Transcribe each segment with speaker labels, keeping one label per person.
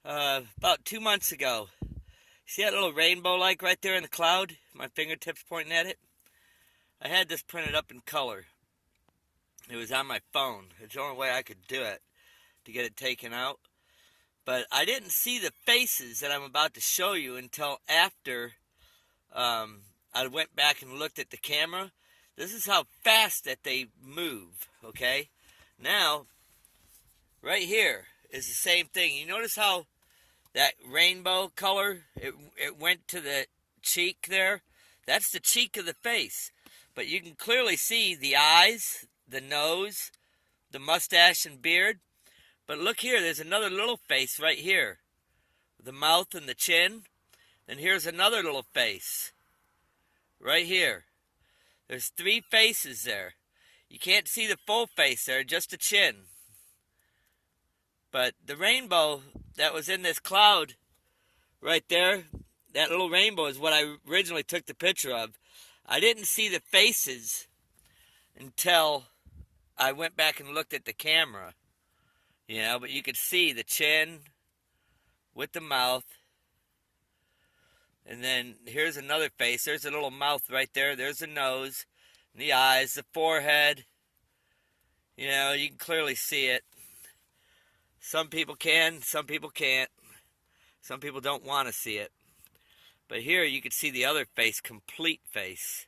Speaker 1: About 2 months ago. See that little rainbow like right there in the cloud? My fingertips pointing at it? I had this printed up in color. It was on my phone. It's the only way I could do it to get it taken out. But I didn't see the faces that I'm about to show you until after I went back and looked at the camera. This is how fast that they move, okay? Now, right here is the same thing. You notice how that rainbow color, it went to the cheek there? That's the cheek of the face. But you can clearly see the eyes, the nose, the mustache and beard. But look here, there's another little face right here. The mouth and the chin. And here's another little face. Right here. There's 3 faces there. You can't see the full face there, just the chin. But the rainbow that was in this cloud right there, that little rainbow is what I originally took the picture of. I didn't see the faces until I went back and looked at the camera. But you could see the chin with the mouth. And then here's another face. There's a little mouth right there. There's the nose, the eyes, the forehead. You can clearly see it. Some people can, some people can't. Some people don't want to see it. But here you can see the other face, complete face.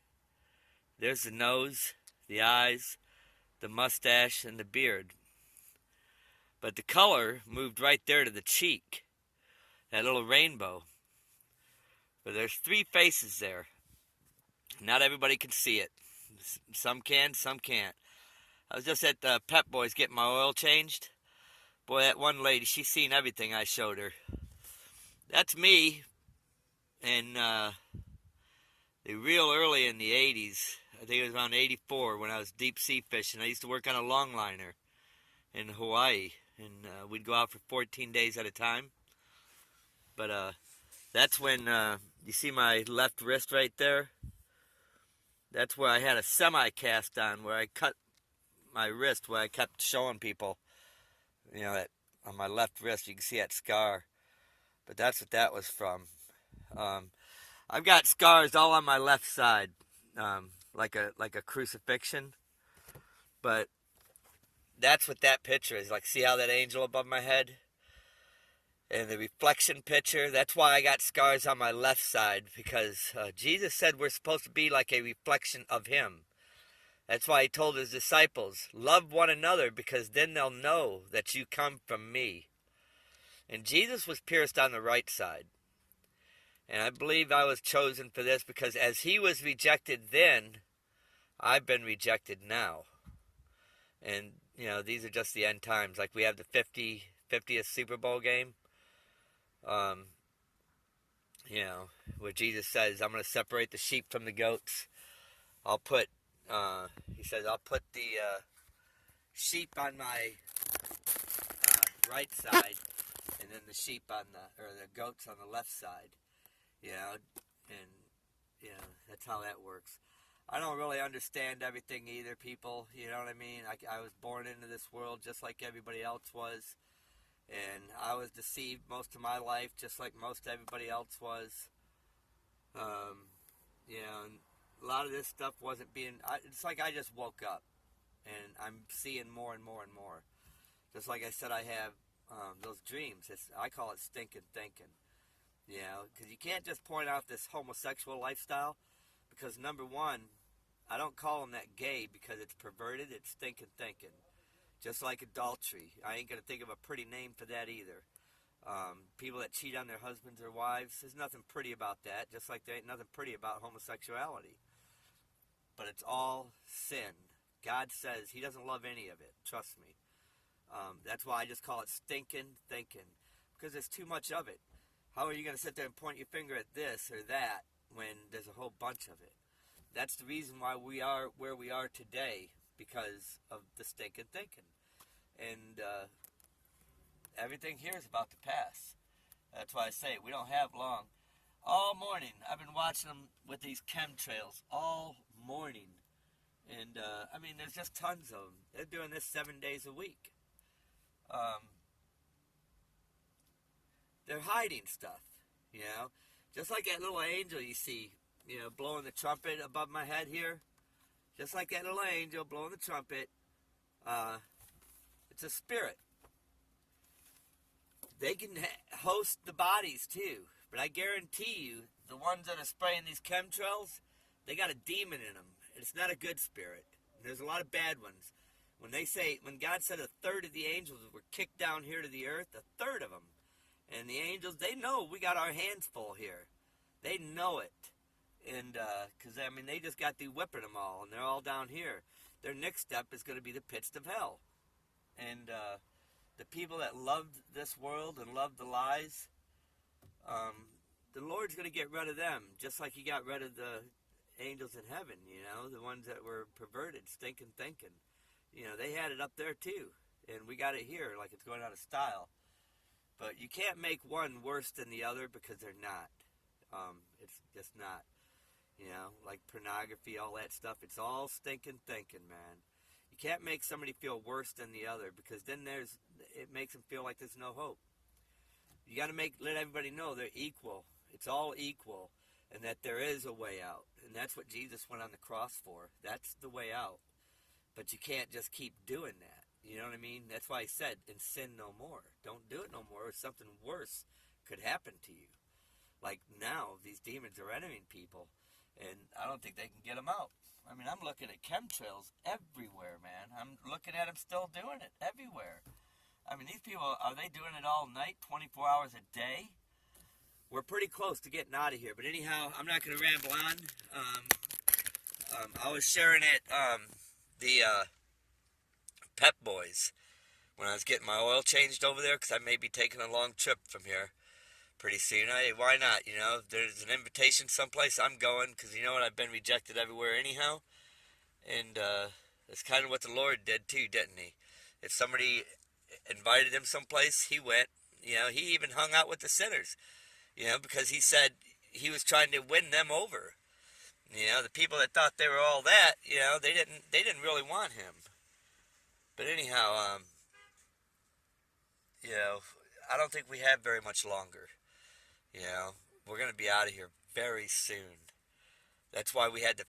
Speaker 1: There's the nose, the eyes, the mustache, and the beard. But the color moved right there to the cheek. That little rainbow. But there's 3 faces there. Not everybody can see it. Some can, some can't. I was just at Pep Boys getting my oil changed. Boy, that one lady, she's seen everything I showed her. That's me. And real early in the 80s. I think it was around 84 when I was deep sea fishing. I used to work on a longliner in Hawaii. And we'd go out for 14 days at a time. But that's when, you see my left wrist right there? That's where I had a semi-cast on, where I cut my wrist, where I kept showing people, that on my left wrist, you can see that scar. But that's what that was from. I've got scars all on my left side, like a crucifixion. But that's what that picture is. Like, see how that angel above my head? And the reflection picture, that's why I got scars on my left side, because Jesus said we're supposed to be like a reflection of him. That's why he told his disciples, love one another, because then they'll know that you come from me. And Jesus was pierced on the right side. And I believe I was chosen for this, because as he was rejected then, I've been rejected now. And, these are just the end times. Like we have the 50th Super Bowl game. Where Jesus says, I'm going to separate the sheep from the goats. He says, I'll put the sheep on my right side, and then the sheep the goats on the left side. That's how that works. I don't really understand everything either, people. You know what I mean? I was born into this world just like everybody else was. And I was deceived most of my life, just like most everybody else was. And a lot of this stuff wasn't being... it's like I just woke up, and I'm seeing more and more and more. Just like I said, I have those dreams. I call it stinking thinking. Because you can't just point out this homosexual lifestyle, because number one, I don't call them that gay because it's perverted, it's stinking thinking. Just like adultery. I ain't going to think of a pretty name for that either. People that cheat on their husbands or wives, there's nothing pretty about that, just like there ain't nothing pretty about homosexuality. But it's all sin. God says he doesn't love any of it. Trust me. That's why I just call it stinking thinking. Because there's too much of it. How are you going to sit there and point your finger at this or that when there's a whole bunch of it? That's the reason why we are where we are today. Because of the stinking thinking. And everything here is about to pass. That's why I say we don't have long. All morning, I've been watching them with these chemtrails all morning. And, there's just tons of them. They're doing this 7 days a week. they're hiding stuff, Just like that little angel you see, blowing the trumpet above my head here. Just like that little angel blowing the trumpet. It's a spirit. They can host the bodies too. But I guarantee you, the ones that are spraying these chemtrails, they got a demon in them. And it's not a good spirit. And there's a lot of bad ones. When God said a third of the angels were kicked down here to the earth, a third of them. And the angels, they know we got our hands full here. They know it. And, because, they just got through whipping them all, and they're all down here. Their next step is going to be the pits of hell. And, the people that love this world and love the lies, the Lord's going to get rid of them, just like he got rid of the angels in heaven, the ones that were perverted, stinking thinking. They had it up there too, and we got it here like it's going out of style. But you can't make one worse than the other because they're not. It's just not. Like pornography, all that stuff, it's all stinking thinking, man. You can't make somebody feel worse than the other because then it makes them feel like there's no hope. You got to let everybody know they're equal. It's all equal, and that there is a way out. And that's what Jesus went on the cross for. That's the way out. But you can't just keep doing that. You know what I mean? That's why he said, and sin no more. Don't do it no more, or something worse could happen to you. Like now, these demons are entering people, and I don't think they can get them out. I'm looking at chemtrails everywhere, man. I'm looking at them still doing it everywhere. These people, are they doing it all night, 24 hours a day? We're pretty close to getting out of here. But anyhow, I'm not going to ramble on. I was sharing it, the Pep Boys, when I was getting my oil changed over there, because I may be taking a long trip from here pretty soon. Hey, why not? If there's an invitation someplace, I'm going, because you know what? I've been rejected everywhere anyhow. And that's kind of what the Lord did too, didn't he? If somebody invited him someplace, he went. He even hung out with the sinners, because he said he was trying to win them over. The people that thought they were all that, they didn't really want him. But anyhow, I don't think we have very much longer. We're going to be out of here very soon. That's why we had to